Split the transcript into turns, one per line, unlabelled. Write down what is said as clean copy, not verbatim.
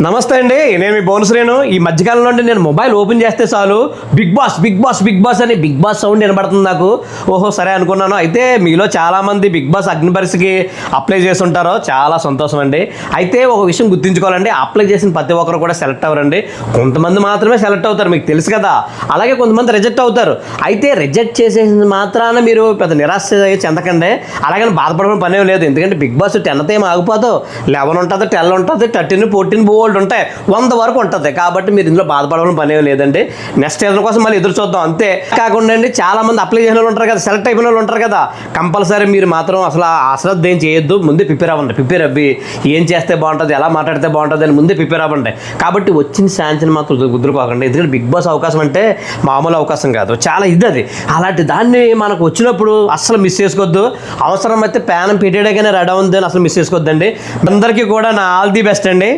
నమస్తే అండి, నేను మీ బోనస్ రేణు. ఈ మధ్యకాలంలో నేను మొబైల్ ఓపెన్ చేస్తే చాలు Bigg Boss Bigg Boss Bigg Boss అని బిగ్ బాస్ సౌండ్ వినబడుతుంది నాకు. ఓహో సరే అనుకున్నాను. అయితే మీలో చాలామంది బిగ్ బాస్ అగ్నిపరీక్షకి అప్లై చేసి ఉంటారో, చాలా సంతోషం అండి. అయితే ఒక విషయం గుర్తుంచుకోవాలండి, అప్లై చేసిన ప్రతి ఒక్కరు కూడా సెలెక్ట్ అవ్వరండి. కొంతమంది మాత్రమే సెలెక్ట్ అవుతారు, మీకు తెలుసు కదా. అలాగే కొంతమంది రిజెక్ట్ అవుతారు. అయితే రిజెక్ట్ చేసేసిన మాత్రాన మీరు పెద్ద నిరాశ చెందకండి. అలాగని బాధపడడం పనే లేదు. ఎందుకంటే బిగ్ బాస్ 10 ఏం ఆగిపోతావు, 11 ఉంటుంది, 12 ఉంటుంది, 13, 14 బోల్డ్ ఉంటాయి, 100 వరకు ఉంటుంది. కాబట్టి మీరు ఇందులో బాధపడడం పనే లేదండి. నెక్స్ట్ సీజన్ కోసం మళ్ళీ ఎదురు చూద్దాం అంతే. కాకుండా అండి, చాలా మంది అప్లై చేసిన వాళ్ళు ఉంటారు కదా, సెలెక్ట్ అయిపోయిన వాళ్ళు ఉంటారు కదా. కంపల్సరీ మీరు మాత్రం అసలు అశ్రద్ధ ఏం చేయొద్దు. ముందే ప్రిపేర్ అవ్వండి. ప్రిపేర్ అవ్వి ఏం చేస్తే బాగుంటుంది, ఎలా మాట్లాడితే బాగుంటుంది అని ముందే ప్రిపేర్ అవ్వండి. కాబట్టి వచ్చిన ఛాన్స్ని మాత్రం కుదురుకోకండి. ఎందుకంటే బిగ్ బాస్ అవకాశం అంటే మామూలు అవకాశం కాదు, చాలా అది. అలాంటి దాన్ని మనకు వచ్చినప్పుడు అస్సలు మిస్ చేసుకోవద్దు. అవసరమైతే ప్యానం పెట్టేయడానికైనా రెడీ ఉంది అని అసలు మిస్ చేసుకోవద్దండి. అందరికీ కూడా నా ఆల్ ది బెస్ట్ అండి.